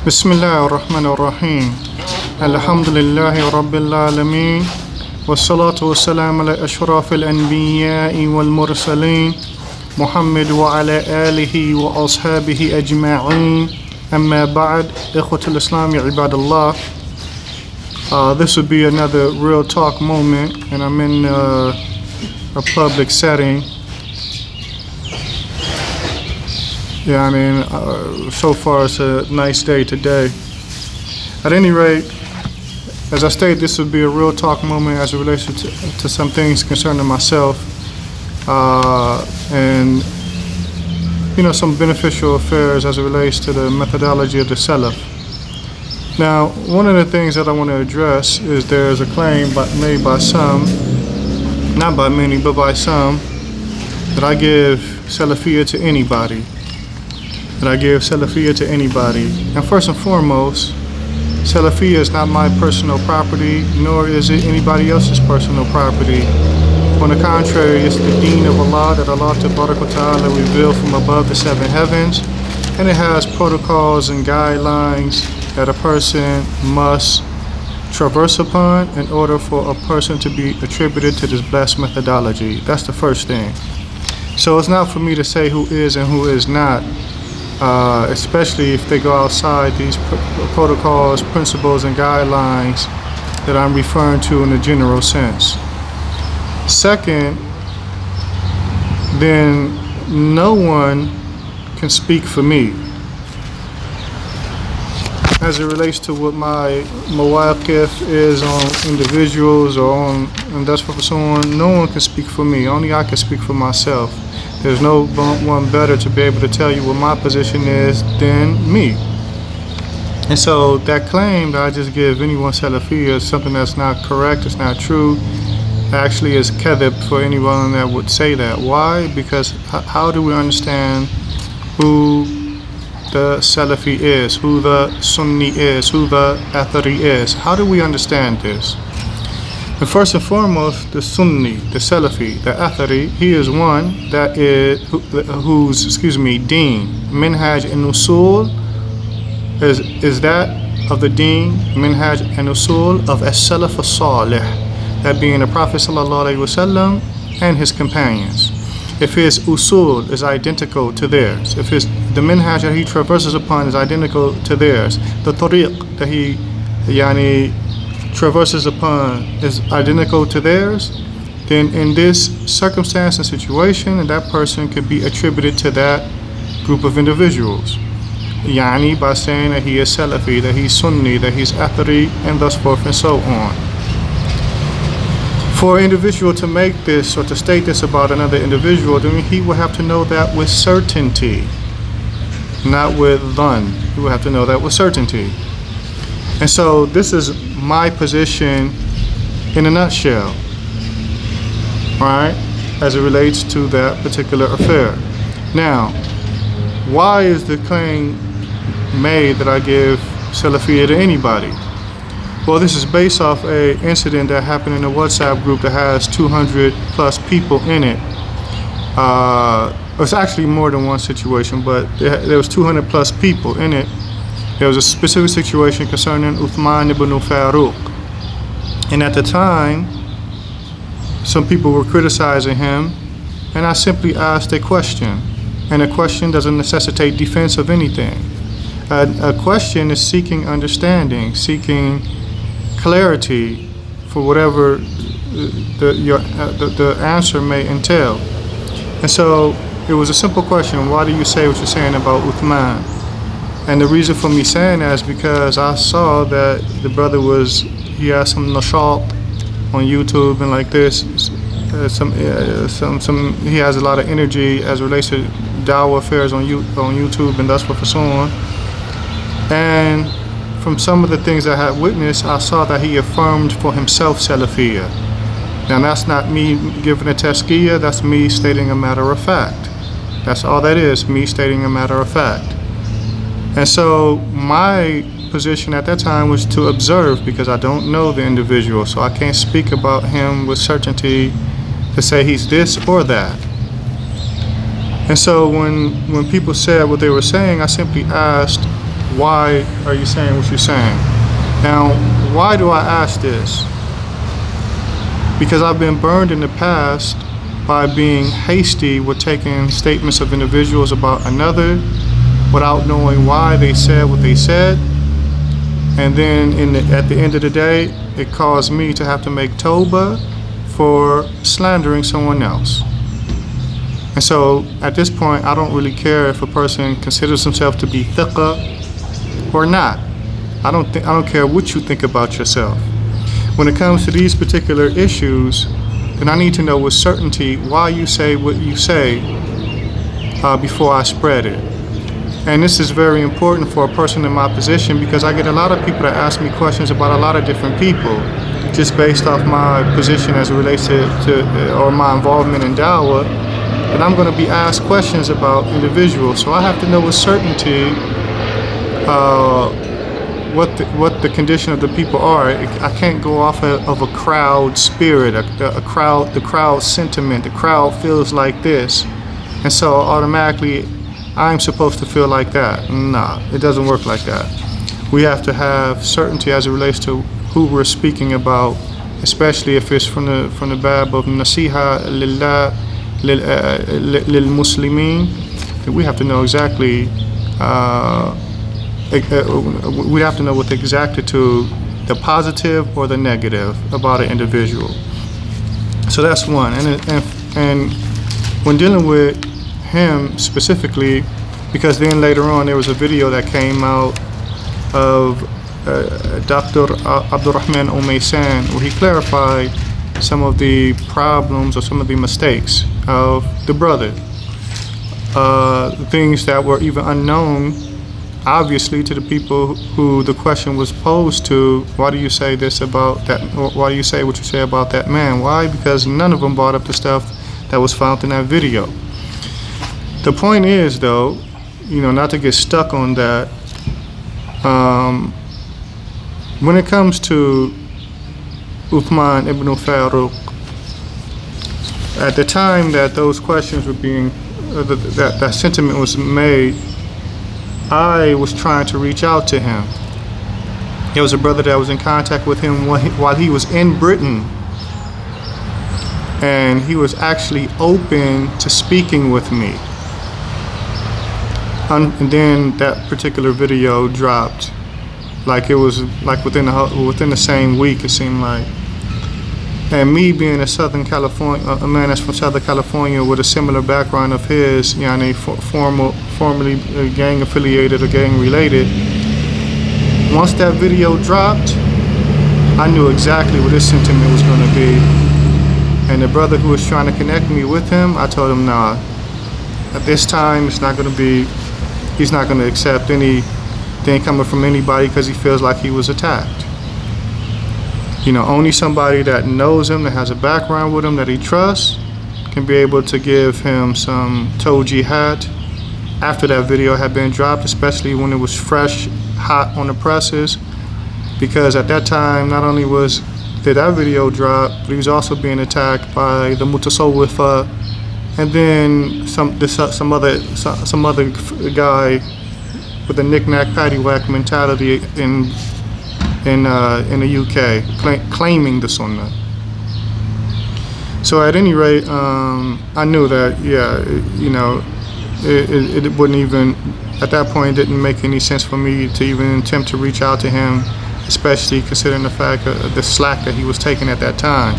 بسم الله الرحمن الرحيم الحمد لله رب العالمين والصلاة والسلام على أشرف الأنبياء والمرسلين محمد وعلى آله وأصحابه أجمعين أما بعد إخوة الإسلام عباد الله. This would be another real talk moment, and I'm in a public setting. Yeah, I mean, so far it's a nice day today. At any rate, as I stated, this would be a real talk moment as it relates to some things concerning myself, and some beneficial affairs as it relates to the methodology of the Salaf. Now, one of the things that I want to address is there's a claim made by some, not by many, but by some, that I give Salafiyya to anybody. And first and foremost, Salafiyya is not my personal property, nor is it anybody else's personal property. On the contrary, it's the deen of Allah that Allah Ta'ala revealed from above the seven heavens, and it has protocols and guidelines that a person must traverse upon in order for a person to be attributed to this blessed methodology. That's the first thing. So it's not for me to say who is and who is not, especially if they go outside these protocols, principles, and guidelines that I'm referring to in a general sense. Second, then no one can speak for me as it relates to what my mawaqif is on individuals or on and that's what so on. No one can speak for me. Only I can speak for myself. There's no one better to be able to tell you what my position is than me. And so that claim that I just give anyone Salafiyya is something that's not correct, it's not true. Actually is kadhib for anyone that would say that. Why? Because how do we understand who the Salafi is, who the Sunni is, who the Athari is? How do we understand this? And first and foremost, the Sunni, the Salafi, the Athari, he is one that is whose deen, minhaj and usul is that of the deen, minhaj and usul of as-Salaf as-Salih, that being the Prophet ﷺ and his companions. If his usul is identical to theirs, if the minhaj that he traverses upon is identical to theirs, the tariq that he traverses upon is identical to theirs, then in this circumstance and situation, that person could be attributed to that group of individuals. By saying that he is Salafi, that he's Sunni, that he's Athari, and thus forth and so on. For an individual to make this or to state this about another individual, then he will have to know that with certainty, not with dhann. He will have to know that with certainty. And so this is my position in a nutshell, right, as it relates to that particular affair. Now, why is the claim made that I give Salafiyya to anybody? Well, this is based off an incident that happened in a WhatsApp group that has 200 plus people in it. It's actually more than one situation, but there was 200 plus people in it. There was a specific situation concerning Uthman ibn Farooq. And at the time, some people were criticizing him, and I simply asked a question. And a question doesn't necessitate defense of anything. A question is seeking understanding, seeking clarity for whatever the answer may entail. And so it was a simple question: why do you say what you're saying about Uthman? And the reason for me saying that is because I saw that the brother he has some nashat on YouTube and like this. He has a lot of energy as it relates to dawah affairs on YouTube and thus forth and so on. And from some of the things I had witnessed, I saw that he affirmed for himself Salafiyya. Now that's not me giving a tazkiyah, that's me stating a matter of fact. That's all that is, me stating a matter of fact. And so my position at that time was to observe, because I don't know the individual, so I can't speak about him with certainty to say he's this or that. And so when people said what they were saying, I simply asked, why are you saying what you're saying? Now, why do I ask this? Because I've been burned in the past by being hasty with taking statements of individuals about another without knowing why they said what they said. And then at the end of the day, it caused me to have to make tawbah for slandering someone else. And so at this point, I don't really care if a person considers himself to be thiqah or not. I don't care what you think about yourself. When it comes to these particular issues, then I need to know with certainty why you say what you say before I spread it. And this is very important for a person in my position, because I get a lot of people that ask me questions about a lot of different people, just based off my position as it relates to or my involvement in dawah. And I'm going to be asked questions about individuals, so I have to know with certainty what the condition of the people are. I can't go off of a crowd spirit, the crowd sentiment. The crowd feels like this, and so automatically I'm supposed to feel like that. Nah, it doesn't work like that. We have to have certainty as it relates to who we're speaking about, especially if it's from the bab of nasiha lillah lil muslimin. We have to know exactly. We have to know with exactitude the positive or the negative about an individual. So that's one. And when dealing with him specifically, because then later on there was a video that came out of Dr. Abdurrahman Umaysan, where he clarified some of the problems or some of the mistakes of the brother, things that were even unknown obviously to the people who the question was posed to. Why do you say this about that? Why do you say what you say about that man? Why? Because none of them brought up the stuff that was found in that video. The point is, though, not to get stuck on that, when it comes to Uthman ibn Farooq, at the time that those questions were being, that sentiment was made, I was trying to reach out to him. There was a brother that was in contact with him while he was in Britain, and he was actually open to speaking with me. And then that particular video dropped, like it was like within the same week, it seemed like. And me being a a man that's from Southern California with a similar background of his, formerly gang affiliated or gang related, once that video dropped, I knew exactly what his sentiment was going to be. And the brother who was trying to connect me with him, I told him, nah, at this time he's not going to accept anything coming from anybody because he feels like he was attacked. Only somebody that knows him, that has a background with him, that he trusts, can be able to give him some tawjihat after that video had been dropped, especially when it was fresh, hot on the presses. Because at that time, not only did that video drop, but he was also being attacked by the mutasawwifa, and then some other guy with a knick-knack paddywhack mentality in the UK, claiming the Sunnah. So at any rate, I knew that, it wouldn't even, at that point, it didn't make any sense for me to even attempt to reach out to him, especially considering the fact of the slack that he was taking at that time.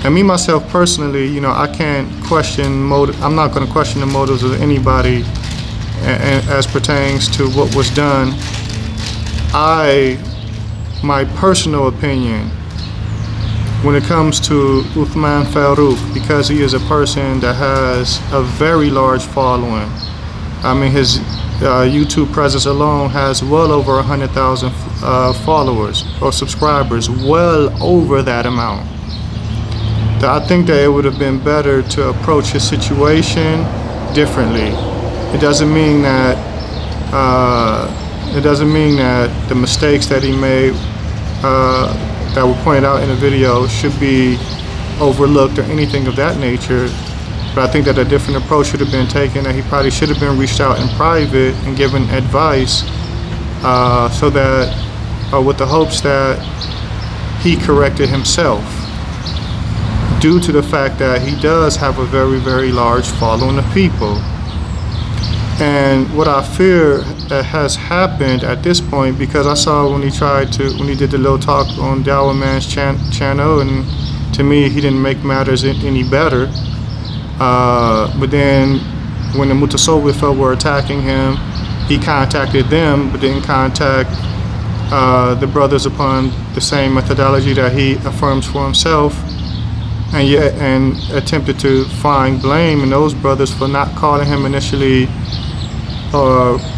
And me, myself, personally, I can't question I'm not going to question the motives of anybody as pertains to what was done. My personal opinion, when it comes to Uthman Farooq, because he is a person that has a very large following. I mean, his YouTube presence alone has well over 100,000 followers or subscribers, well over that amount. I think that it would have been better to approach his situation differently. It doesn't mean that the mistakes that he made that were pointed out in the video should be overlooked or anything of that nature. But I think that a different approach should have been taken, that he probably should have been reached out in private and given advice so that, with the hopes that he corrected himself, due to the fact that he does have a very, very large following of people. And what I fear that has happened at this point, because I saw when he did the little talk on Dawah Man's channel, and to me, he didn't make matters any better. But then when the Mutasawwifa were attacking him, he contacted them, but didn't contact the brothers upon the same methodology that he affirms for himself, and attempted to find blame in those brothers for not calling him initially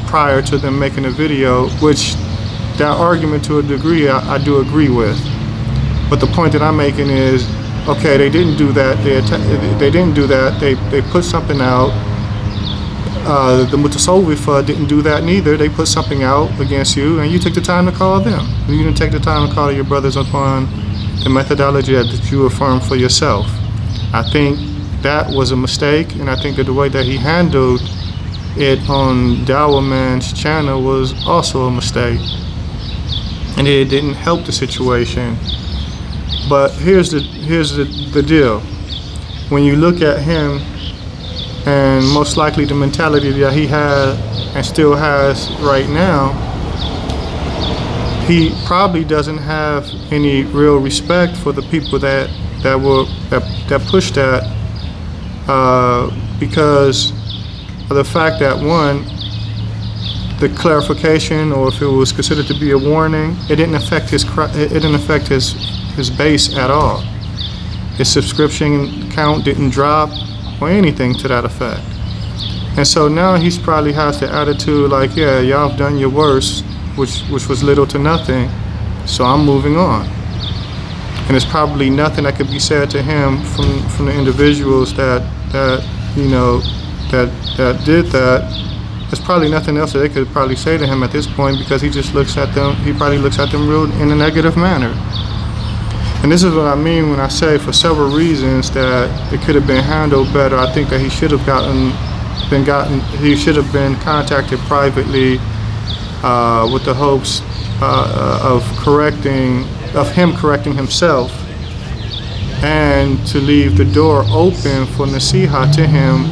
prior to them making a video, which that argument to a degree I do agree with. But the point that I'm making is, okay, they didn't do that. They didn't do that. They put something out. The Mutasawwifa didn't do that neither. They put something out against you, and you took the time to call them. You didn't take the time to call your brothers upon the methodology that you affirmed for yourself. I think that was a mistake, and I think that the way that he handled it on Dawah Man's channel was also a mistake, and it didn't help the situation. But here's the deal. When you look at him, and most likely the mentality that he had and still has right now, he probably doesn't have any real respect for the people that pushed that, because of the fact that, one, the clarification, or if it was considered to be a warning, it didn't affect his base at all. His subscription count didn't drop or anything to that effect. And so now he's probably has the attitude like, yeah, y'all have done your worst, which was little to nothing, so I'm moving on. And there's probably nothing that could be said to him from the individuals that did that. There's probably nothing else that they could probably say to him at this point, because he just looks at them, he probably looks at them real in a negative manner. And this is what I mean when I say, for several reasons, that it could have been handled better. I think that he should have been contacted privately with the hopes of him correcting himself, and to leave the door open for nasiha to him,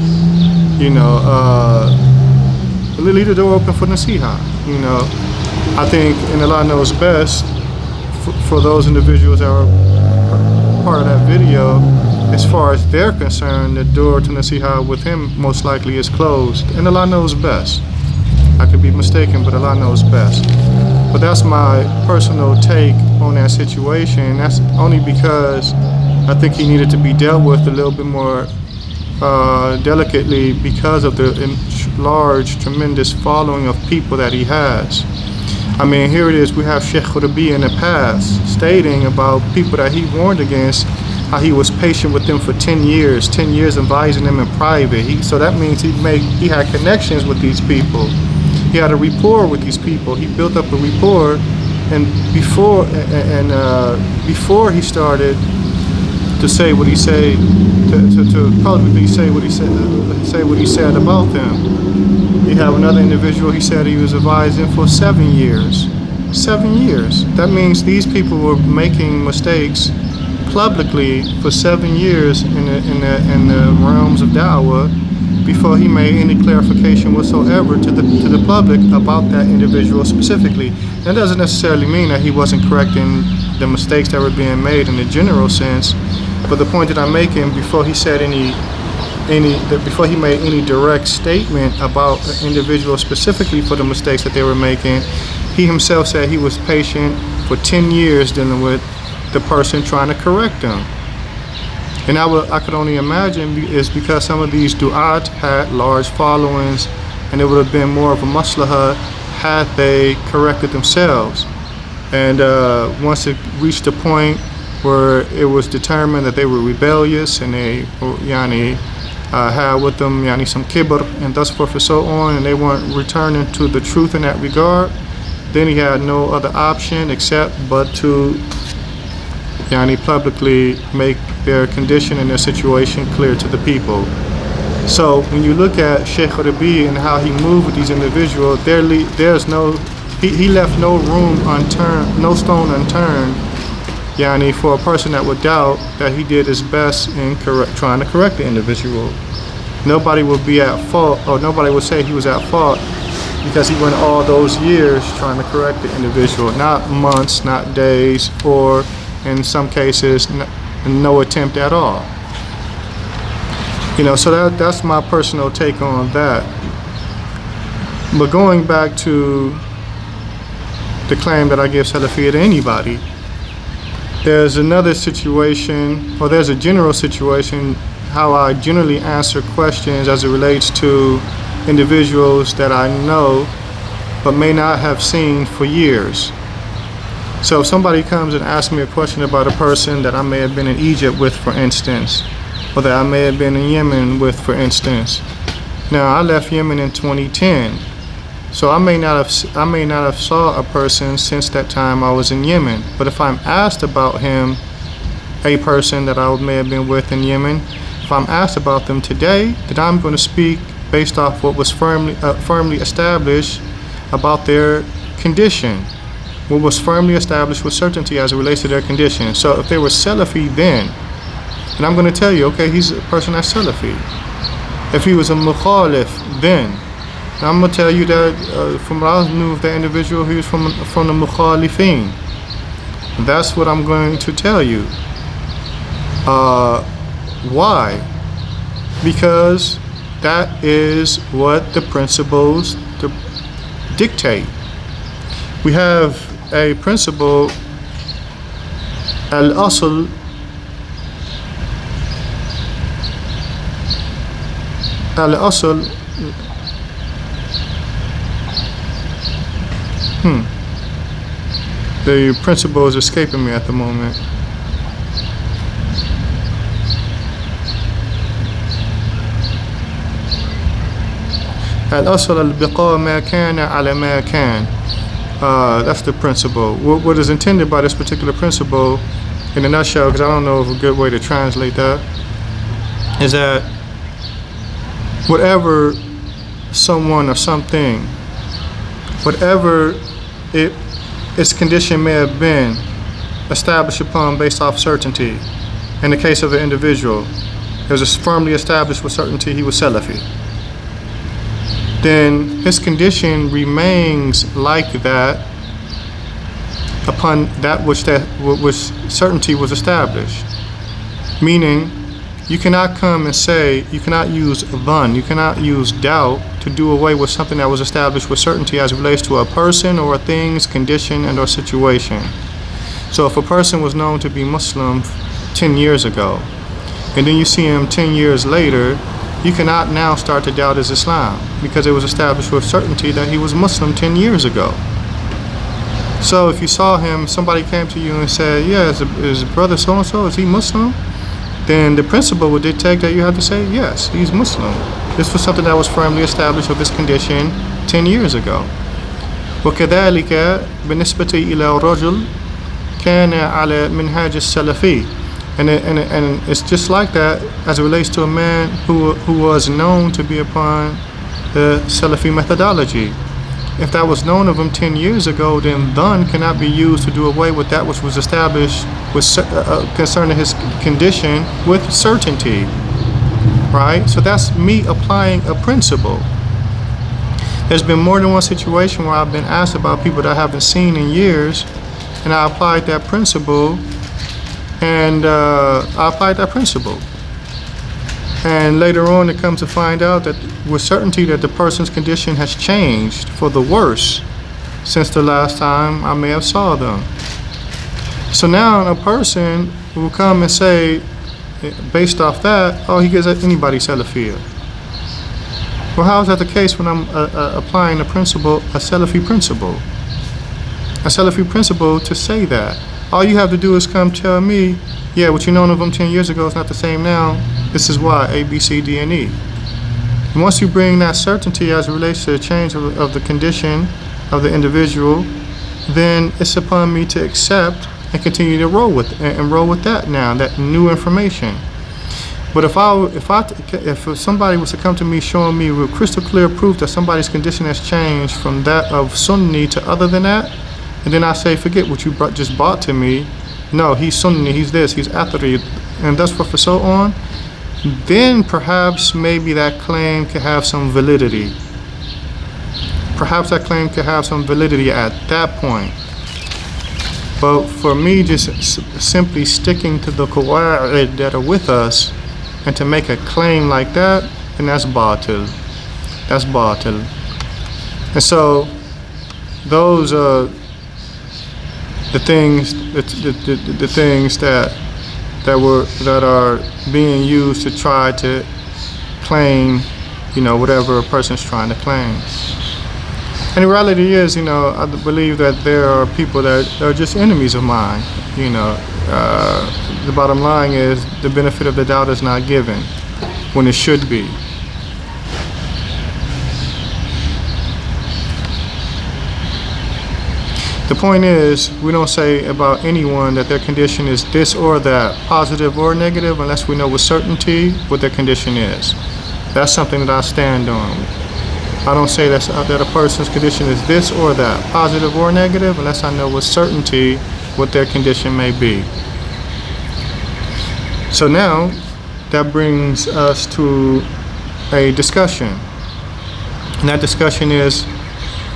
leave the door open for nasiha. I think, and Allah knows best, for those individuals that were part of that video, as far as they're concerned, the door to nasiha with him most likely is closed, and Allah knows best. I could be mistaken, but Allah knows best. But that's my personal take on that situation. That's only because I think he needed to be dealt with a little bit more delicately, because of the large, tremendous following of people that he has. I mean, here it is, we have Sheikh Rabi in the past stating about people that he warned against, how he was patient with them for 10 years advising them in private. So that means he had connections with these people. He had a rapport with these people. He built up a rapport, and before he started to say what he said, to publicly say what he said about them. You have another individual, he said he was advising for 7 years. 7 years. That means these people were making mistakes publicly for 7 years in the realms of da'wah, before he made any clarification whatsoever to the public about that individual specifically. That doesn't necessarily mean that he wasn't correcting the mistakes that were being made in the general sense, but the point that I'm making, before he said before he made any direct statement about an individual specifically for the mistakes that they were making, he himself said he was patient for 10 years dealing with the person trying to correct them. And I could only imagine is because some of these du'at had large followings, and it would have been more of a maslahah had they corrected themselves. And once it reached a point where it was determined that they were rebellious, and they had with them some kibr and thus forth and so on, and they weren't returning to the truth in that regard, then he had no other option except but to publicly make their condition and their situation clear to the people. So when you look at Sheikh Tabdi and how he moved with these individuals, there's no, he left no room unturned, no stone unturned, yani, for a person that would doubt that he did his best in trying to correct the individual. Nobody would be at fault, or nobody would say he was at fault because he went all those years trying to correct the individual, not months, not days, or in some cases, no attempt at all. You know, so that's my personal take on that. But going back to the claim that I give Salafiyya to anybody, there's another situation, or there's a general situation, how I generally answer questions as it relates to individuals that I know but may not have seen for years. So if somebody comes and asks me a question about a person that I may have been in Egypt with, for instance, or that I may have been in Yemen with, for instance. Now, I left Yemen in 2010, so I may not have saw a person since that time I was in Yemen. But if I'm asked about him, a person that I may have been with in Yemen, if I'm asked about them today, then I'm going to speak based off what was firmly established about their condition, what was firmly established with certainty as it relates to their condition. So if they were Salafi then, and I'm going to tell you, okay, he's a person that's Salafi. If he was a Mukhalif then, I'm going to tell you that from what I knew of that individual, he was from the Mukhalifin. That's what I'm going to tell you. Why? Because that is what the principles dictate. We have a principle, al-asl, al-asl, the principle is escaping me at the moment. Al-asl al-biqa ma kana ala ma kan. That's the principle. What is intended by this particular principle, in a nutshell, because I don't know of a good way to translate that, is that whatever someone or something, whatever its condition may have been established upon based off certainty, in the case of an individual, it was firmly established with certainty he was Salafi, then his condition remains like that upon that which certainty was established. Meaning, you cannot come and say, you cannot use dhann, you cannot use doubt to do away with something that was established with certainty as it relates to a person or a thing's condition and or situation. So if a person was known to be Muslim 10 years ago, and then you see him 10 years later, you cannot now start to doubt his Islam, because it was established with certainty that he was Muslim 10 years ago. So if you saw him, somebody came to you and said, yeah, is brother so-and-so, is he Muslim? Then the principle would dictate that you have to say, yes, he's Muslim. This was something that was firmly established with his condition 10 years ago. وكذلك بالنسبة إلى رجل كان على منهاج السلفي. And it's just like that as it relates to a man who was known to be upon the Salafi methodology. If that was known of him 10 years ago, then dhann cannot be used to do away with that which was established with concerning his condition with certainty, right? So that's me applying a principle. There's been more than one situation where I've been asked about people that I haven't seen in years, and I applied that principle, and later on it comes to find out that with certainty that the person's condition has changed for the worse since the last time I may have saw them. So now a person will come and say, based off that, oh, he gives anybody Salafiyya. Well, how is that the case when I'm applying a principle, a Salafi principle? A Salafi principle to say that. All you have to do is come tell me, yeah, what you known of them 10 years ago is not the same now. This is why, A, B, C, D, and E. And once you bring that certainty as it relates to the change of the condition of the individual, then it's upon me to accept and continue to roll with that now, that new information. But if somebody was to come to me showing me with crystal clear proof that somebody's condition has changed from that of Sunni to other than that, and then I say, forget what you just brought to me, no, he's Sunni, he's this, he's Athari, and thus forth and so on, then perhaps maybe that claim could have some validity. Perhaps that claim could have some validity at that point. But for me, just simply sticking to the qawa'id that are with us and to make a claim like that, then that's batil. That's batil. And so those are the things that are being used to try to claim, whatever a person's trying to claim. And the reality is, I believe that there are people that are just enemies of mine. The bottom line is the benefit of the doubt is not given when it should be. The point is, we don't say about anyone that their condition is this or that, positive or negative, unless we know with certainty what their condition is. That's something that I stand on. I don't say that a person's condition is this or that, positive or negative, unless I know with certainty what their condition may be. So now, that brings us to a discussion. And that discussion is,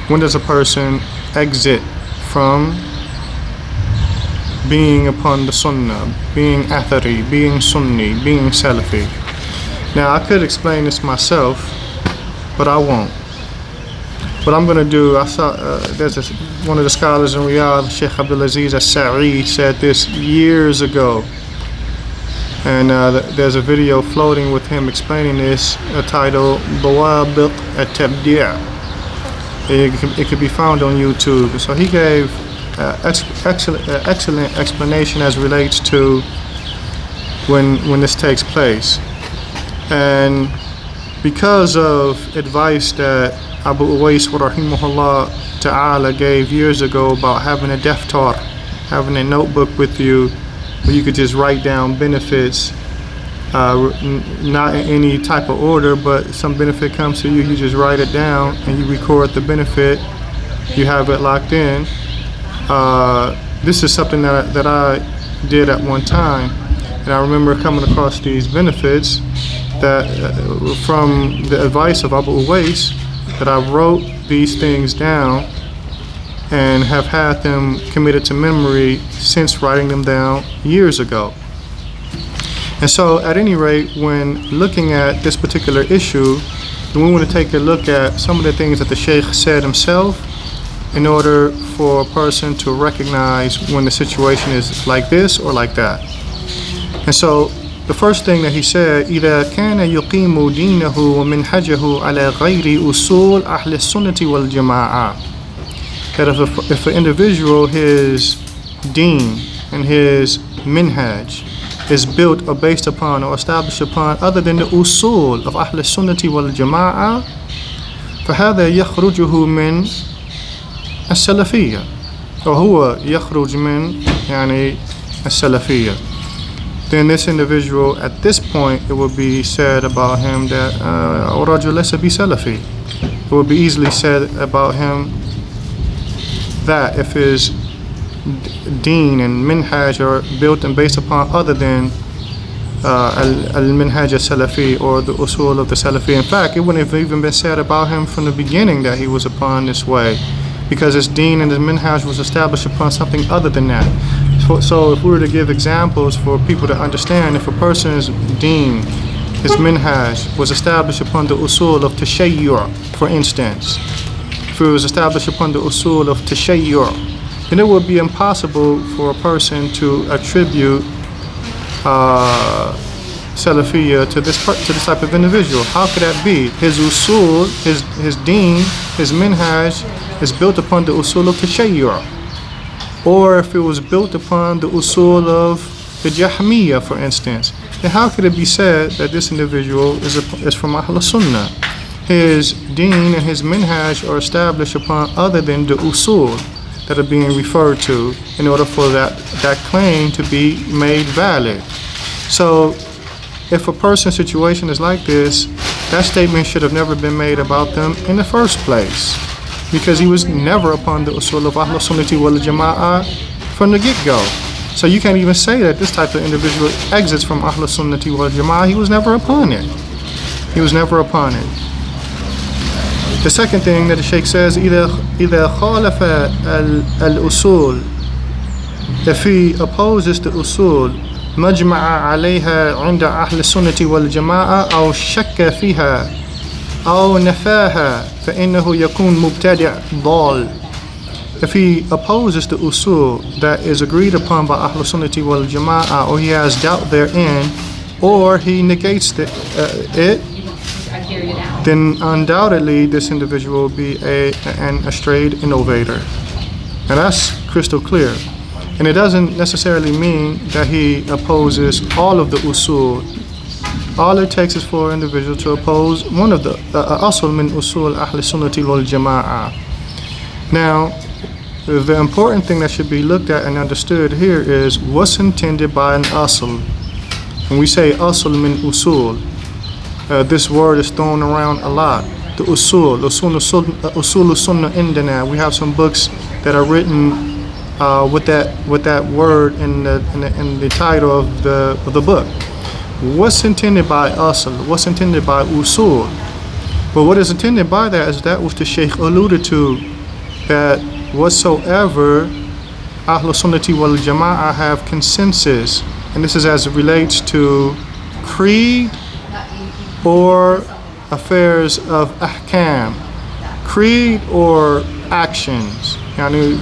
when does a person exit from being upon the Sunnah, being Athari, being Sunni, being Salafi? Now, I could explain this myself, but I won't. What I'm going to do, I saw one of the scholars in Riyadh, Sheikh Abdulaziz al-Sa'id, said this years ago. And there's a video floating with him explaining this, titled Dawabit al-Tabdi'. It could be found on YouTube. So he gave excellent explanation as relates to when this takes place. And because of advice that Abu Uwais rahimahullah ta'ala gave years ago about having a daftar, having a notebook with you where you could just write down benefits, not in any type of order, but some benefit comes to you, you just write it down and you record the benefit, you have it locked in. This is something that I did at one time, and I remember coming across these benefits that from the advice of Abu Uwais, that I wrote these things down and have had them committed to memory since writing them down years ago. And so at any rate, when looking at this particular issue, we want to take a look at some of the things that the Sheikh said himself in order for a person to recognize when the situation is like this or like that. And so the first thing that he said, إِذَا كَانَ يُقِيمُ دِينَهُ وَمِنْهَجَهُ عَلَى غَيْرِ أُصُولِ أَهْلِ السُّنَّةِ وَالْجَمَاعَةِ. That if an individual, his deen and his minhaj is built or based upon or established upon other than the usul of Ahl al-Sunnati wal-Jama'ah, فهذا يخرجه من السلفية أو هو يخرج من يعني السلفية. Then this individual, at this point, it would be said about him that رجل ليس بسلفي. It would be easily said about him that if his deen and minhaj are built and based upon other than al-minhaj al-salafi or the usul of the salafi. In fact, it wouldn't have even been said about him from the beginning that he was upon this way, because his deen and his minhaj was established upon something other than that. So if we were to give examples for people to understand, if a person's deen, his minhaj, was established upon the usul of tashayyu', for instance, if it was established upon the usul of tashayyu', then it would be impossible for a person to attribute salafiyya to this type of individual. How could that be? His usul, his deen, his minhaj is built upon the usul of tashayyu'. Or if it was built upon the usul of the Jahmiyyah, for instance, then how could it be said that this individual is from Ahl Sunnah? His deen and his minhaj are established upon other than the usul that are being referred to in order for that claim to be made valid. So if a person's situation is like this, that statement should have never been made about them in the first place, because he was never upon the usul of Ahl Sunnati wal Jama'ah from the get-go. So you can't even say that this type of individual exits from Ahl Sunnati wal Jama'ah. He was never upon it. He was never upon it. The second thing that the Sheikh says, إذا خالف الأصول, if he opposes the usul مجمع عليها عند أهل السنة والجماعة أو شك فيها أو نفاها فإنه يكون مبتدع ضال. If he opposes the usul that is agreed upon by Ahl Sunnati wal Jama'ah, or he has doubt therein, or he negates it, then undoubtedly this individual will be an strayed innovator. And that's crystal clear. And it doesn't necessarily mean that he opposes all of the usul. All it takes is for an individual to oppose one of the asl min usul Ahl Sunnati wal Jama'ah. Now, the important thing that should be looked at and understood here is what's intended by an asl. When we say asl min usul, this word is thrown around a lot. The usul sunnah indana. We have some books that are written with that word in the title of the book. What's intended by asl? What's intended by usul? But what is intended by that is that which the Sheikh alluded to, that whatsoever Ahl Sunnati wal Jama'ah have consensus, and this is as it relates to creed or affairs of ahkam, creed or actions, yani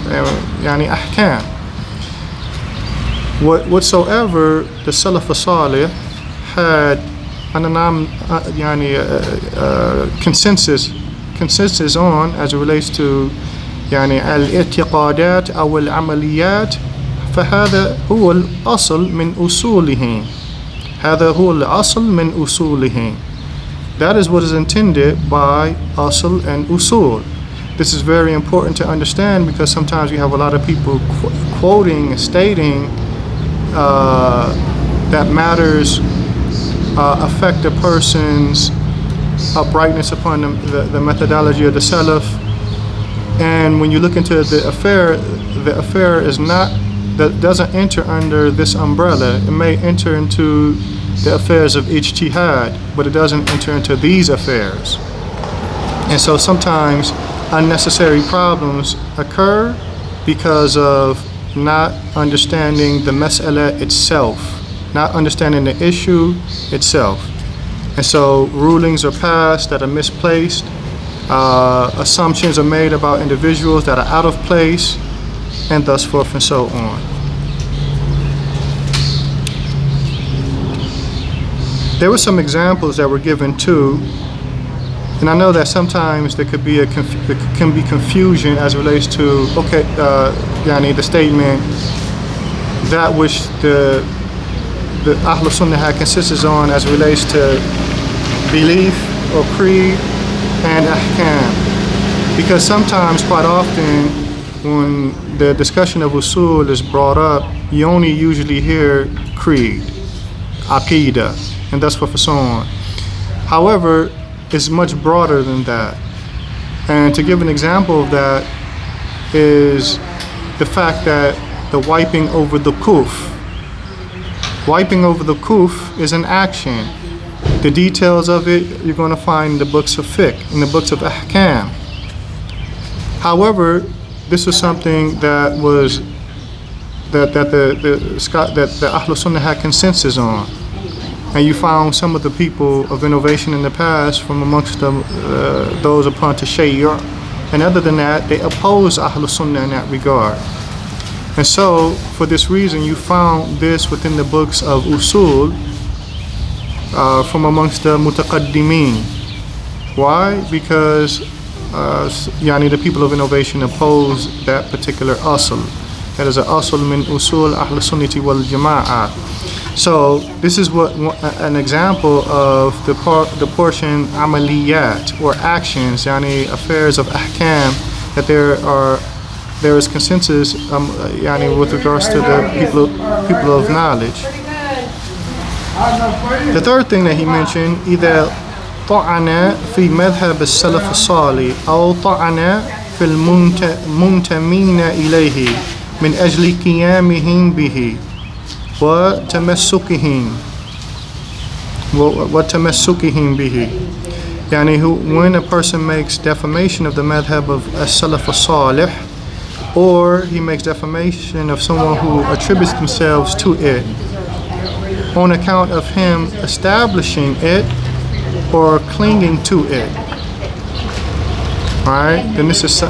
ahkam. Whatsoever the Salaf Salih had consensus on as it relates to الاعتقادات أو العمليات, فهذا هو الأصل من أصولهم. هذا هو الأصل من أصولهم. That is what is intended by asl and usul. This is very important to understand, because sometimes you have a lot of people quoting and stating that matters affect a person's uprightness upon the methodology of the Salaf. And when you look into the affair is not, that doesn't enter under this umbrella. It may enter into the affairs of ijtihad, but it doesn't enter into these affairs. And so sometimes unnecessary problems occur because of not understanding the mas'ala itself, not understanding the issue itself. And so rulings are passed that are misplaced. Assumptions are made about individuals that are out of place, and thus forth and so on. There were some examples that were given too, and I know that sometimes there could be confusion as it relates to the statement that which the Ahl Sunnah had consensus on as it relates to belief or creed and ahkam, because sometimes, quite often, when the discussion of usul is brought up, you only usually hear creed, aqidah, and thus forth and so on. However, it's much broader than that. And to give an example of that is the fact that the wiping over the kuf. Wiping over the kuf is an action. The details of it you're going to find in the books of fiqh, in the books of ahkam. However, this was something that the Ahl Sunnah had consensus on, and you found some of the people of innovation in the past from amongst those upon tashayyur, and other than that, they opposed Ahl Sunnah in that regard. And so, for this reason, you found this within the books of usul. From amongst the mutaqaddimeen. Why? Because the people of innovation oppose that particular asl. That is an asl min usul Ahl Sunnati wal Jama'ah. So this is an example of the portion amaliyat, or actions, affairs of ahkam, that there is consensus with regards to the people of knowledge. The third thing that he mentioned, إذا طعن في مذهب السلف الصالح أو طعن في المنتمين إليه من أجل قيامهم به وتمسكهم به. Yani when a person makes defamation of the madhab of as-salaf as-salih, or he makes defamation of someone who attributes themselves to it on account of him establishing it or clinging to it, right? Then this is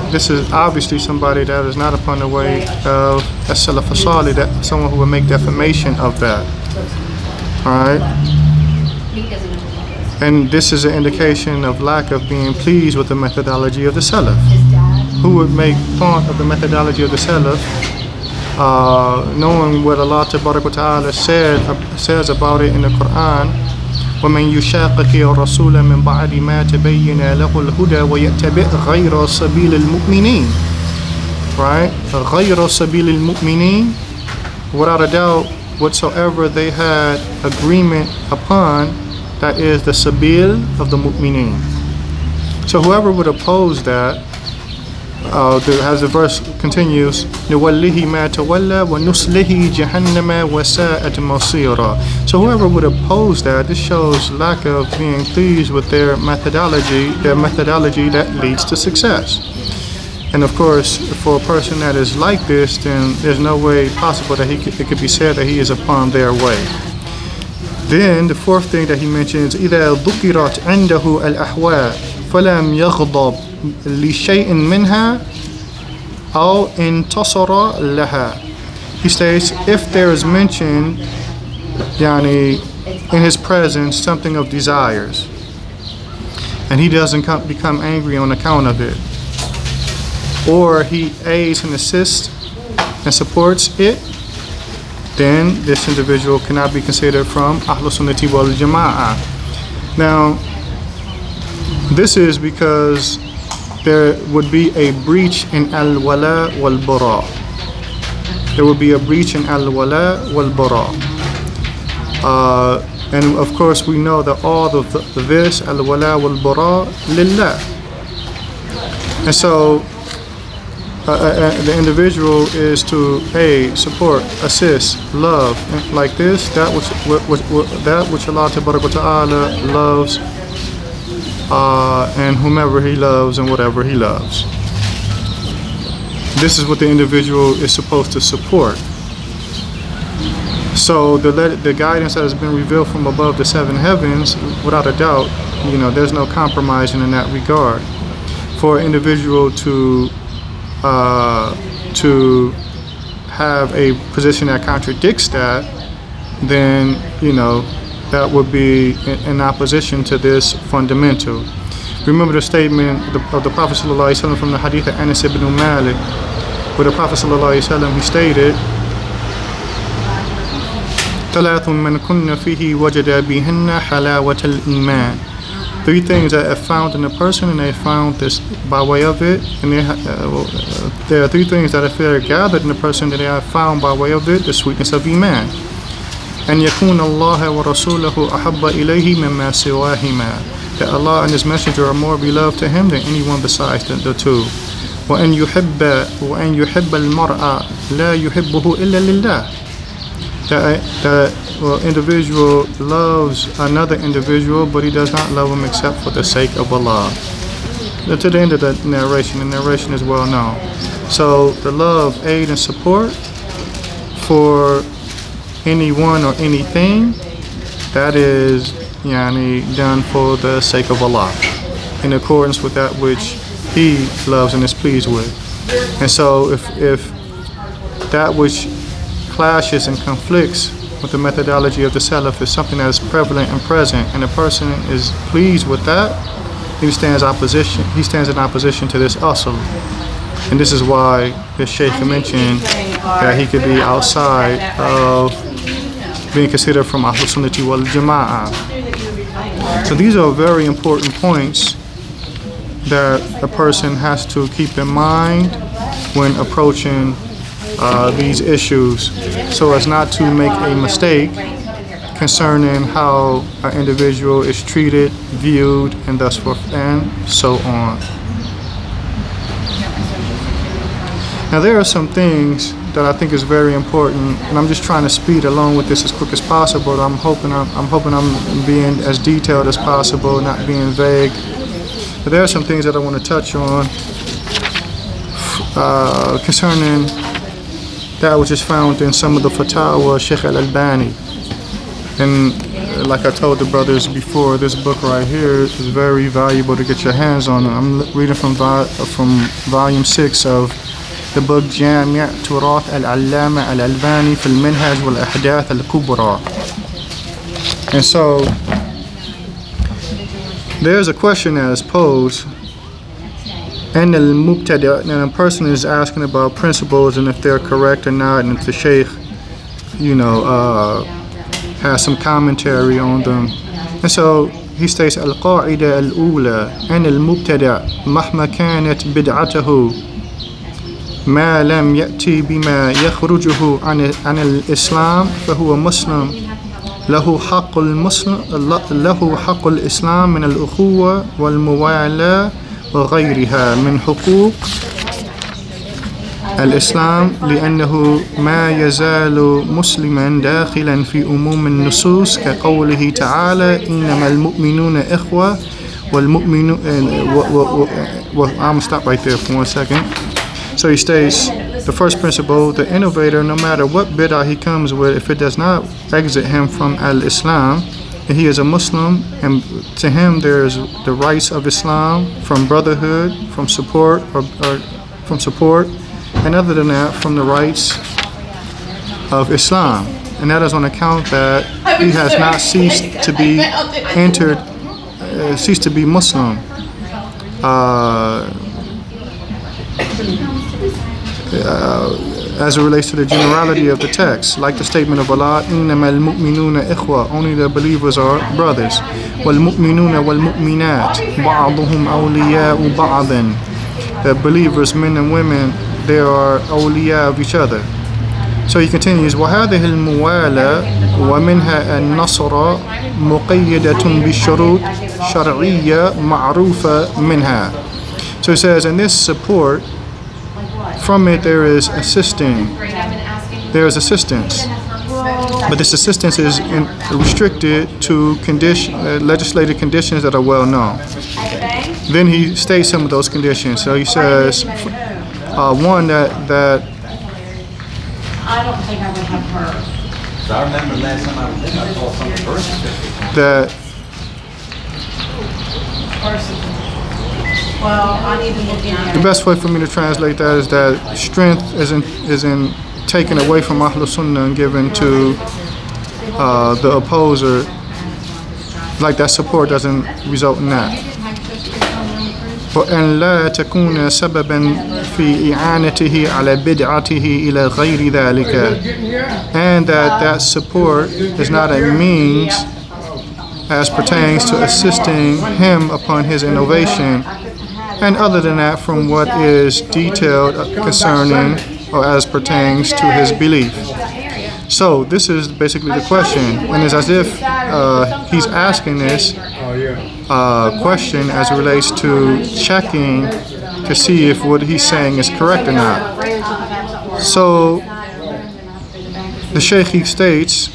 obviously somebody that is not upon the way of as-salaf as-salih, that someone who would make defamation of that, right? And this is an indication of lack of being pleased with the methodology of the Salaf. Who would make thought of the methodology of the Salaf, knowing what Allah Ta'ala says about it in the Quran, وَمَنْ يُشَاقِقِ الرَّسُولَ مِنْ بَعْدِ مَا تَبَيَّنَ لَهُ الْهُدَى وَيَتَّبِعْ غَيْرَ سَبِيلِ الْمُؤْمِنِينَ. Right? غَيْرَ سَبِيلِ الْمُؤْمِنِينَ. Without a doubt, whatsoever they had agreement upon, that is the sabil of the mu'mineen. So whoever would oppose that, as the verse continues, نُوَلِّهِ مَا تَوَلَّى وَنُسْلِهِ جَهَنَّمَ وَسَاءَتْ مَصِيرًا. So whoever would oppose that, this shows lack of being pleased with their methodology that leads to success. And of course, for a person that is like this, then there's no way possible that it could be said that he is upon their way. Then the fourth thing that he mentions, إذا ذكرت عنده الأحوال فلم يغضب لشيء منها أو انتصر لها. He states, if there is mentioned, in his presence, something of desires, and he doesn't become angry on account of it, or he aids and assists and supports it, then this individual cannot be considered from Ahlul Sunnati wal Jama'ah. Now, this is because there would be a breach in al-wala wal-bara. There would be a breach in al-wala wal-bara. And of course we know that all of this, al-wala wal-bara, lillah. And so the individual is to support, assist, love, like this, that which Allah Ta'ala loves, and whomever He loves and whatever He loves. This is what the individual is supposed to support. So the guidance that has been revealed from above the seven heavens, without a doubt, there's no compromising in that regard. For an individual to have a position that contradicts that, then that would be in opposition to this fundamental. Remember the statement of the Prophet ﷺ from the hadith of Anas ibn Malik, where the Prophet ﷺ, he stated, ثلاث من كن فيه وجد بهن حلاوة الإيمان. Three things that are found in a person, and they found this by way of it, and there are three things that are gathered in a person that they have found by way of it, the sweetness of Iman. أن يكون الله ورسوله أحب إليه مما سواهما. That Allah and His Messenger are more beloved to Him than anyone besides the two. وأن يحب المرء لا يحبه إلا لله. That individual loves another individual, but he does not love him except for the sake of Allah. To the end of the narration is well known. So the love, aid, and support for anyone or anything, that is done for the sake of Allah, in accordance with that which He loves and is pleased with. And so if that which clashes and conflicts with the methodology of the Salaf is something that is prevalent and present, and a person is pleased with that, he stands in opposition to this asl. And this is why the Sheikh mentioned that he could be outside of being considered from Ahlul Sunnati wal Jama'ah. So these are very important points that a person has to keep in mind when approaching these issues, so as not to make a mistake concerning how an individual is treated, viewed, and thus forth, and so on. Now there are some things that I think is very important, and I'm just trying to speed along with this as quick as possible. I'm hoping I'm being as detailed as possible, not being vague. But there are some things that I want to touch on concerning that which is found in some of the fatwa Sheikh al-Albani. And like I told the brothers before, this book right here is very valuable to get your hands on. I'm reading from volume 6 of the book جامع تراث العلامة al-Albani في المنهج والأحداث الكبرى. And so there's a question that is posed, and a person is asking about principles and if they're correct or not, and if the Sheikh, has some commentary on them. And so he states القاعدة الأولى أن المبتدع مهما كانت بدعته ما لم يأتي بما يخرجه عن الإسلام فهو مسلم له حق الإسلام من الأخوة والموالاة وغيرها من حقوق الإسلام لأنه ما يزال مسلما داخلا في أموم النصوص كقوله تعالى إنما المؤمنون إخوة والمؤمنون I'm gonna stop right there for 1 second. So he states, the first principle, the innovator, no matter what bid'ah he comes with, if it does not exit him from al-Islam, he is a Muslim, and to him there is the rights of Islam from brotherhood, from support, and other than that, from the rights of Islam. And that is on account that he has not ceased to be Muslim. As it relates to the generality of the text, like the statement of Allah, إِنَّمَا الْمُؤْمِنُونَ إِخْوَةٌ, only the believers are brothers. وَالْمُؤْمِنُونَ وَالْمُؤْمِنَاتِ بَعْضُهُمْ أَوْلِيَاءُ بَعْضٍ. The believers, men and women, they are awliya of each other. So he continues, وَهَذِهِ الْمُوَالَةِ وَمِنْهَا النَّصْرَ مُقَيَّدَةٌ بِالشُّرُوطِ شَرْعِيَّةٍ مَعْرُوفَةٍ مِنْهَا. So he says, and this support, from it there is assistance, but this assistance is restricted to legislative conditions that are well known. Then he states some of those conditions. So he says, one that I don't think I would have heard. So I remember last time I was there, I saw some verses. That. Well, I need to look in. The best way for me to translate that is that strength is in taken away from Ahlul Sunnah and given to the opposer. Like that support doesn't result in that. وأن لا تكون سببا في إعانته على بدعته إلى غير ذلك, and that support is not a means as pertains to assisting him upon his innovation, and other than that from what is detailed concerning or as pertains to his belief. So this is basically the question, and it's as if he's asking this question as it relates to checking to see if what he's saying is correct or not. So the Sheikh states,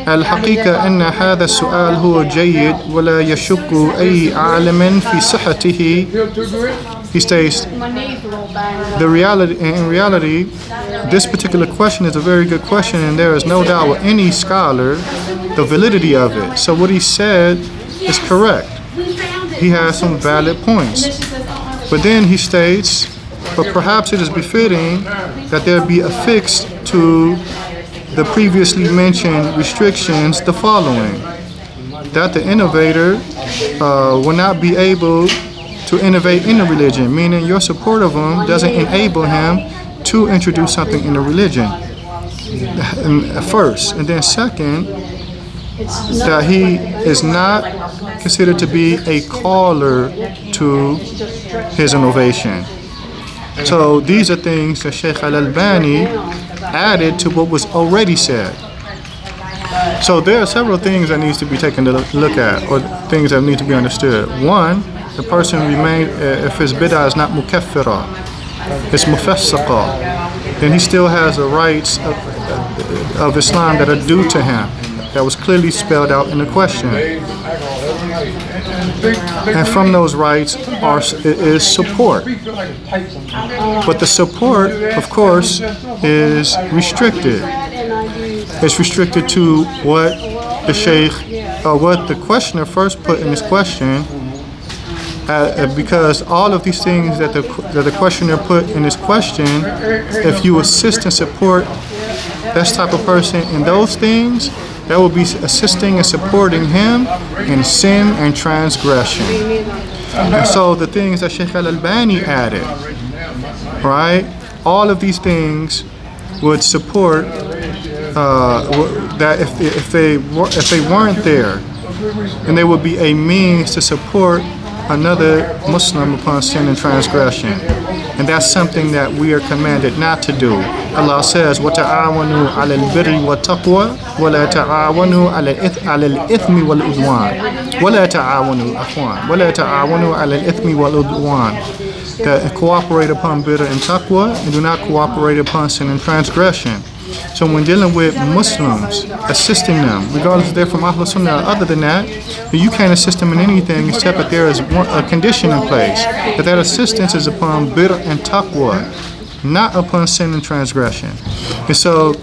الحقيقة أن هذا السؤال هو جيد ولا يشك أي عالم في صحته. He states, in reality, this particular question is a very good question, and there is no doubt with any scholar the validity of it. So what he said is correct. He has some valid points. But then he states, but perhaps it is befitting that there be affixed to the previously mentioned restrictions the following: that the innovator will not be able to innovate in the religion, meaning your support of him doesn't enable him to introduce something in the religion, first. And then second, that he is not considered to be a caller to his innovation. So these are things that Sheikh al-Albani added to what was already said. So there are several things that needs to be taken to look at, or things that need to be understood. One, the person remains, if his bid'ah is not mukaffira, it's mufassiqa, then he still has the rights of Islam that are due to him. That was clearly spelled out in the question. And from those rights is support. But the support, of course, is restricted. It's restricted to what the Sheikh, what the questioner first put in his question, because all of these things that the questioner put in his question, if you assist and support that type of person in those things, that will be assisting and supporting him in sin and transgression. And so the things that Sheikh al-Albani added, right? All of these things would support that if they weren't there, and they would be a means to support another Muslim upon sin and transgression. And that's something that we are commanded not to do. Allah says, وَتَعَاوَنُوا عَلَى الْبِرِّ وَالتَّقْوَى وَلَا تَعَاوَنُوا عَلَى الْإِثْمِ وَالْعُدْوَانِ وَلَا تَعَاوَنُوا عَلَى الْإِثْمِ وَالْعُدْوَانِ. That cooperate upon birr and taqwa, and do not cooperate upon sin and transgression. So when dealing with Muslims, assisting them, regardless if they're from Ahl Sunnah or other than that, you can't assist them in anything except that there is a condition in place, that assistance is upon birr and taqwa, not upon sin and transgression. And so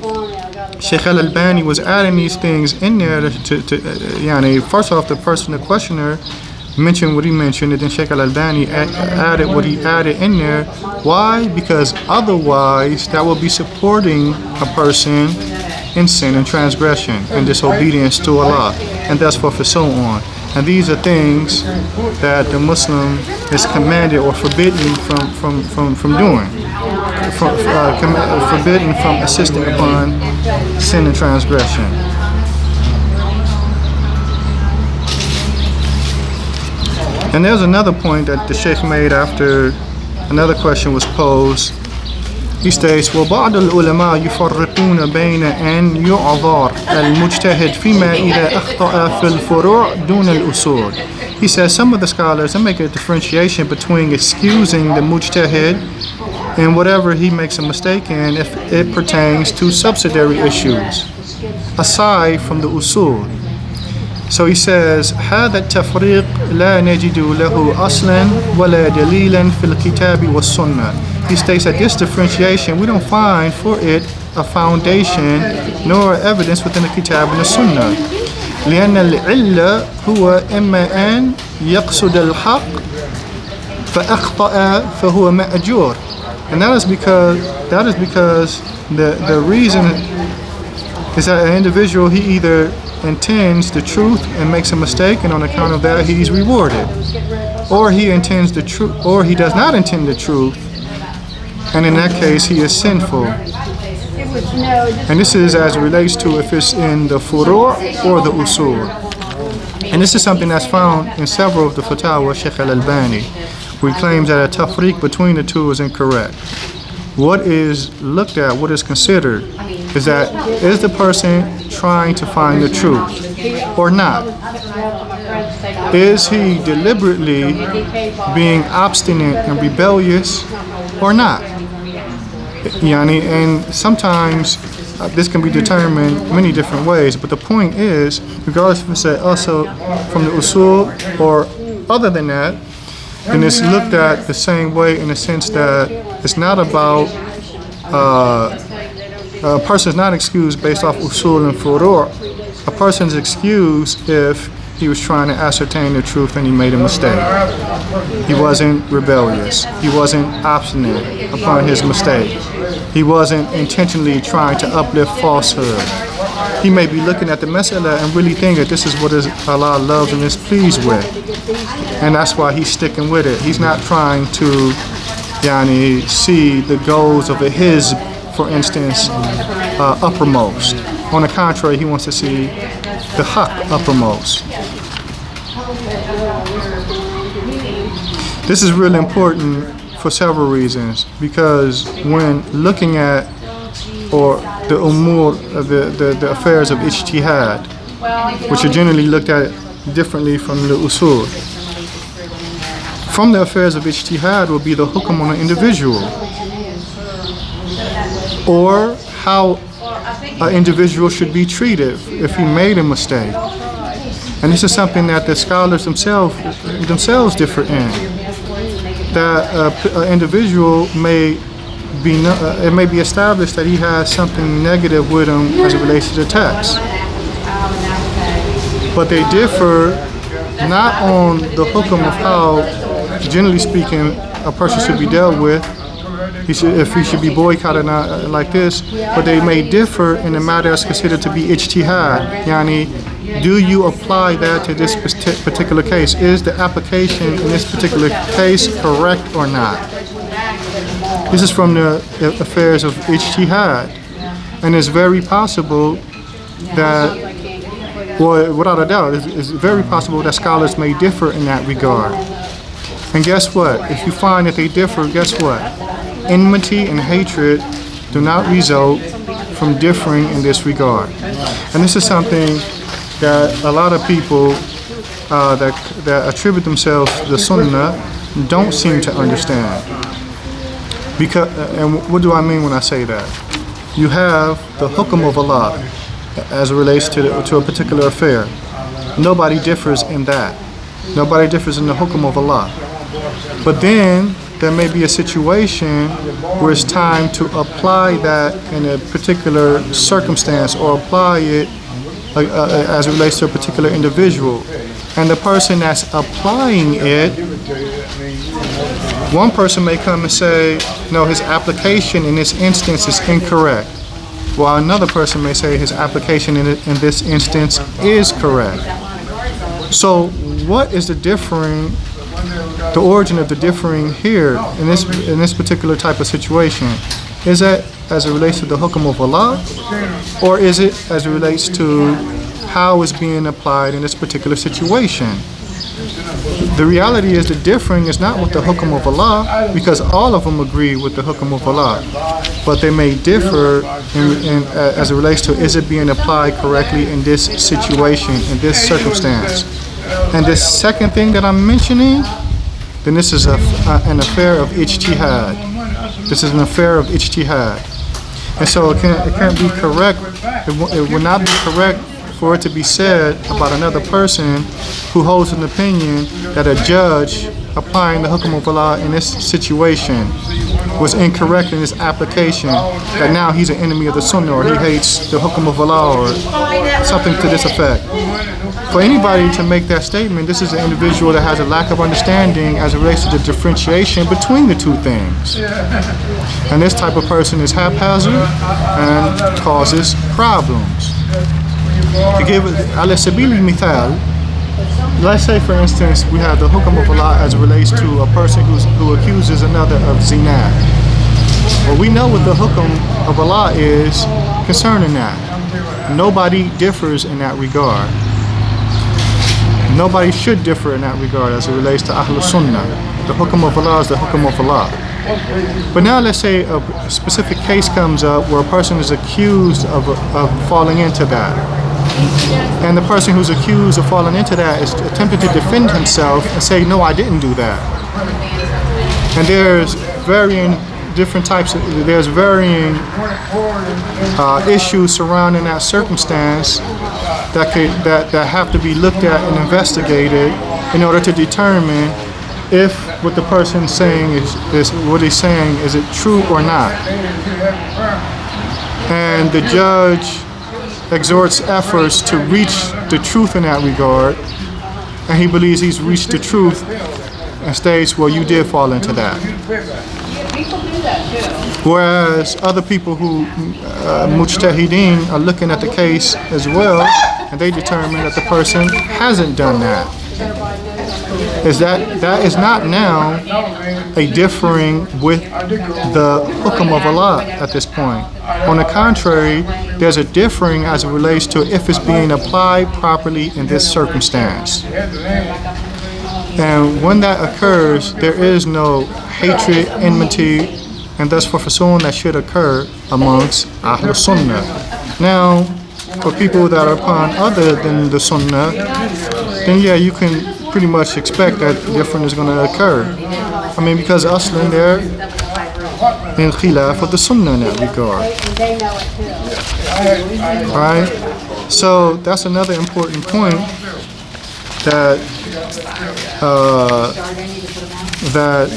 Sheikh al-Albani was adding these things in there first off, the questioner mentioned what he mentioned, and then Sheikh al-Albani added what he added in there. Why? Because otherwise that will be supporting a person in sin and transgression and disobedience to Allah, and that's for so on. And these are things that the Muslim is commanded or forbidden from doing, forbidden from assisting upon sin and transgression. And there's another point that the Sheikh made after another question was posed. He states, وَبَعْضُ الْعُلَمَاء يُفَرِّقُونَ بَيْنَ أَنْ يُعْذَرَ الْمُجْتَهِدْ فِيمَا إِذَا أَخْطَأَ فِي الْفُرُوعِ دُونَ الْأُصُولِ. He says some of the scholars make a differentiation between excusing the mujtahid and whatever he makes a mistake in if it pertains to subsidiary issues, aside from the usul. So he says, هذا التفريق لا نجد له أصلا ولا دليلا في الكتاب والسنة. He states that this differentiation, we don't find for it a foundation nor evidence within the Kitab and the Sunnah. لأن العلة هو إما أن يقصد الحق فأخطأ فهو مأجور. And that is because the reason is that an individual, he either intends the truth and makes a mistake, and on account of that he's rewarded, or he intends the truth, or he does not intend the truth, and in that case he is sinful. And this is as it relates to if it's in the furu' or the usul. And this is something that's found in several of the fatwa of Sheikh al-Albani, who claims that a tafriq between the two is incorrect. What is looked at, what is considered, is that is the person trying to find the truth or not? Is he deliberately being obstinate and rebellious or not? And sometimes this can be determined many different ways, but the point is, regardless if it's also from the usul or other than that, then it's looked at the same way in the sense that it's not about a person is not excused based off usul and furu'. A person is excused if he was trying to ascertain the truth and he made a mistake. He wasn't rebellious. He wasn't obstinate upon his mistake. He wasn't intentionally trying to uplift falsehood. He may be looking at the mas'ala and really think that this is what Allah loves and is pleased with. And that's why he's sticking with it. He's not trying to see the goals of his, for instance, uppermost. On the contrary, he wants to see the haqq uppermost. This is really important for several reasons, because when looking at or the umur, the affairs of ijtihad, which are generally looked at differently from the usul. From the affairs of ijtihad will be the hukm on an individual, or how an individual should be treated if he made a mistake. And this is something that the scholars themselves differ in. That an individual it may be established that he has something negative with him as it relates to the text. But they differ not on the hukm of how, generally speaking, a person should be dealt with, if he should be boycotted like this, but they may differ in the matter that's considered to be ijtihad. Yani, do you apply that to this particular case? Is the application in this particular case correct or not? This is from the affairs of ijtihad. And it's very possible that, well, without a doubt, it's very possible that scholars may differ in that regard. And guess what? If you find that they differ, guess what? Enmity and hatred do not result from differing in this regard. And this is something that a lot of people that attribute themselves to the Sunnah don't seem to understand. Because, and what do I mean when I say that? You have the hukm of Allah as it relates to a particular affair. Nobody differs in that. Nobody differs in the hukm of Allah. But then there may be a situation where it's time to apply that in a particular circumstance, or apply it as it relates to a particular individual. And the person that's applying it, one person may come and say, no, his application in this instance is incorrect, while another person may say his application in this instance is correct. So what is the origin of the differing here in this particular type of situation? Is that as it relates to the hukm of Allah, or is it as it relates to how it's being applied in this particular situation? The reality is the differing is not with the hukm of Allah, because all of them agree with the hukm of Allah, but they may differ as it relates to, is it being applied correctly in this situation, in this circumstance. And this second thing that I'm mentioning, then this is an affair of ijtihad. This is an affair of ijtihad. And so it can't be correct, it would not be correct for it to be said about another person who holds an opinion that a judge applying the hukm of Allah in this situation was incorrect in his application, that now he's an enemy of the Sunnah, or he hates the hukm of Allah, or something to this effect. For anybody to make that statement, this is an individual that has a lack of understanding as it relates to the differentiation between the two things. And this type of person is haphazard and causes problems. To give ala sabili mithal, let's say for instance we have the hukm of Allah as it relates to a person who accuses another of zina. Well, we know what the hukm of Allah is concerning that. Nobody differs in that regard. Nobody should differ in that regard as it relates to Ahlul Sunnah. The hukm of Allah is the hukm of Allah. But now let's say a specific case comes up where a person is accused of falling into that. And the person who's accused of falling into that is attempting to defend himself and say, no, I didn't do that. And there's varying issues surrounding that circumstance that have to be looked at and investigated in order to determine if what the person's saying is what he's saying, is it true or not. And the judge exhorts efforts to reach the truth in that regard, and he believes he's reached the truth and states, well, you did fall into that. Whereas other people who, mujtahideen, are looking at the case as well, and they determine that the person hasn't done that. That is not now a differing with the hukm of Allah at this point. On the contrary, there's a differing as it relates to if it's being applied properly in this circumstance. And when that occurs, there is no hatred, enmity, and thus for someone that should occur amongst Ahlul Sunnah. Now, for people that are upon other than the Sunnah, then yeah, you can pretty much expect that different is going to occur. I mean, because Aslan they're in khilaf of the Sunnah in that regard. Right? So that's another important point that that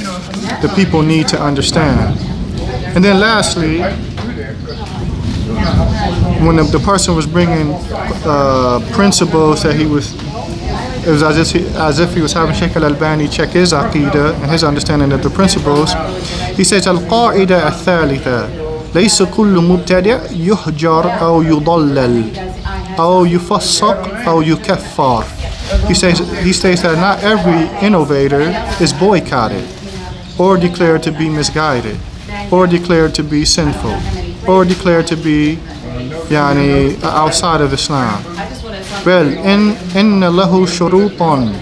the people need to understand. And then lastly, when the person was bringing principles that it was as if he was having Sheikh al-Albani check his aqidah and his understanding of the principles. He says, "Al-Qa'ida al-Thalitha, ليس كل مبتدع يهجر أو يضلل أو يفسق أو يكفر." He states that not every innovator is boycotted or declared to be misguided or declared to be sinful or declared to be outside of Islam. بل إن له شروطا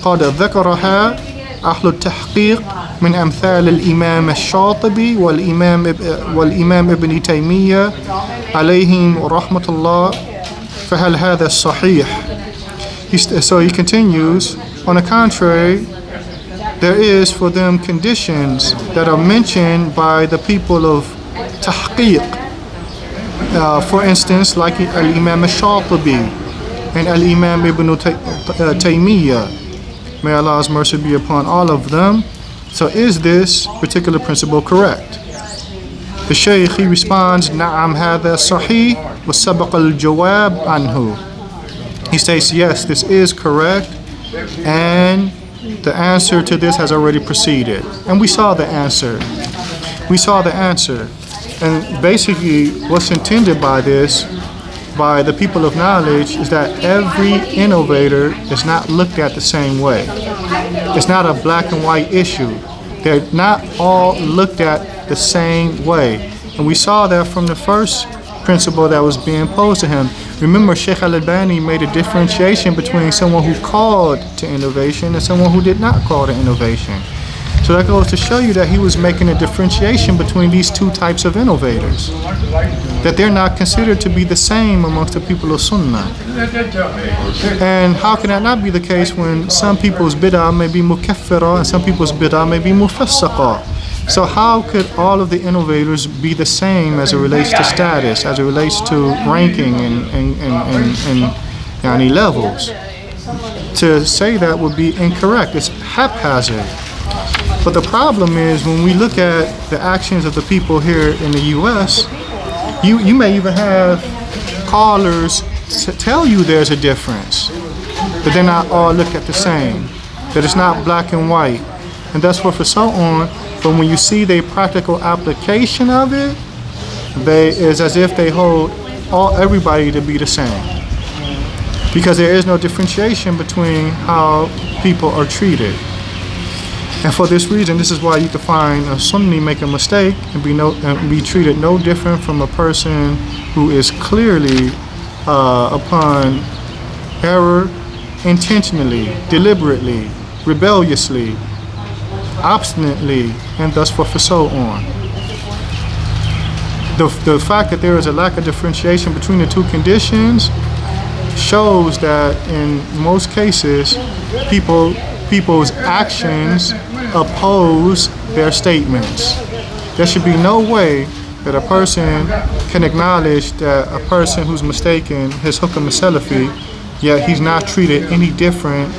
قد ذكرها أهل التحقيق من أمثال الإمام الشاطبي والإمام ابن تيمية عليهم رحمة الله فهل هذا الصحيح? So he continues, on the contrary, there is for them conditions that are mentioned by the people of tahqiq. For instance, like al-Imam al-Shatibi and al-Imam ibn Taymiyyah. May Allah's mercy be upon all of them. So is this particular principle correct? The Sheikh, he responds, نعم هذا صحيح وسبق الجواب عنه. He states, yes, this is correct, and the answer to this has already proceeded. And we saw the answer. And basically, what's intended by this, by the people of knowledge, is that every innovator is not looked at the same way. It's not a black and white issue. They're not all looked at the same way. And we saw that from the first principle that was being posed to him. Remember, Sheikh al-Albani made a differentiation between someone who called to innovation and someone who did not call to innovation. So that goes to show you that he was making a differentiation between these two types of innovators, that they're not considered to be the same amongst the people of Sunnah. And how can that not be the case when some people's bid'ah may be mukaffira and some people's bid'ah may be mufassiqa? So how could all of the innovators be the same as it relates to status, as it relates to ranking and levels? To say that would be incorrect. It's haphazard. But the problem is when we look at the actions of the people here in the U.S., you may even have callers tell you there's a difference, but they're not all look at the same, that it's not black and white, and that's what for so on. But when you see the practical application of it, it's as if they hold everybody to be the same, because there is no differentiation between how people are treated. And for this reason, this is why you can find a Sunni make a mistake and be treated no different from a person who is clearly upon error, intentionally, deliberately, rebelliously, obstinately, and thus forth and so on. The fact that there is a lack of differentiation between the two conditions shows that in most cases, people's actions oppose their statements. There should be no way that a person can acknowledge that a person who's mistaken his hukm is salafi, yet he's not treated any different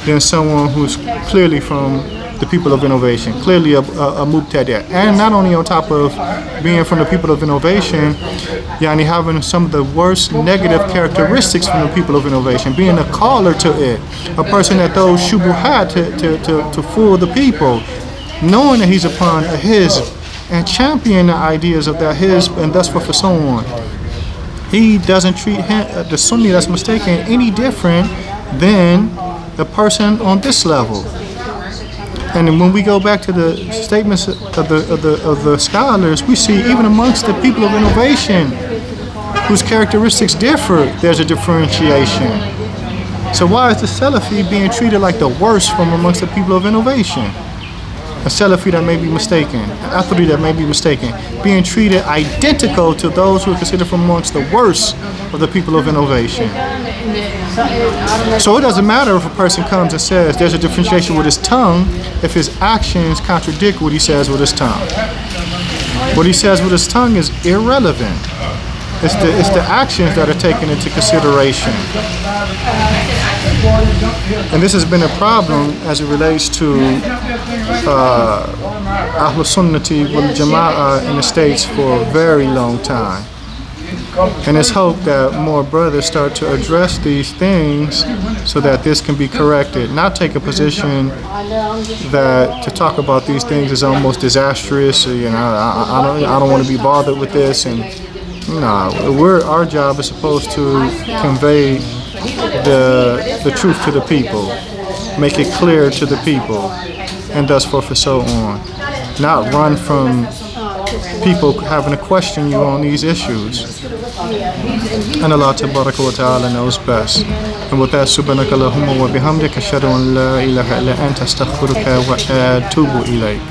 than someone who's clearly from the people of innovation, clearly a mubtadi'. And not only on top of being from the people of innovation, having some of the worst negative characteristics from the people of innovation, being a caller to it, a person that throws shubuhat to fool the people, knowing that he's upon a hizb and championing the ideas of that hizb and thus forth and so on. He doesn't treat the Sunni that's mistaken any different than the person on this level. And when we go back to the statements of the scholars, we see even amongst the people of innovation whose characteristics differ, there's a differentiation. So why is the Salafi being treated like the worst from amongst the people of innovation? a Salafi that may be mistaken, an Athari that may be mistaken, being treated identical to those who are considered from amongst the worst of the people of innovation. So it doesn't matter if a person comes and says there's a differentiation with his tongue if his actions contradict what he says with his tongue. What he says with his tongue is irrelevant. It's the actions that are taken into consideration. And this has been a problem as it relates to Ahl Sunnati wal Jama'ah in the States for a very long time. And it's hoped that more brothers start to address these things so that this can be corrected. Not take a position that to talk about these things is almost disastrous. You know, I don't want to be bothered with this. And our job is supposed to convey the truth to the people, make it clear to the people, and thus forth and so on. Not run from people having to question you on these issues. And Allah Tabaraka wa Ta'ala knows best. And with that, subhanaka Allahumma wa bihamdika ashhadu an la ilaha illa anta astaghfiruka wa atubu ilayk.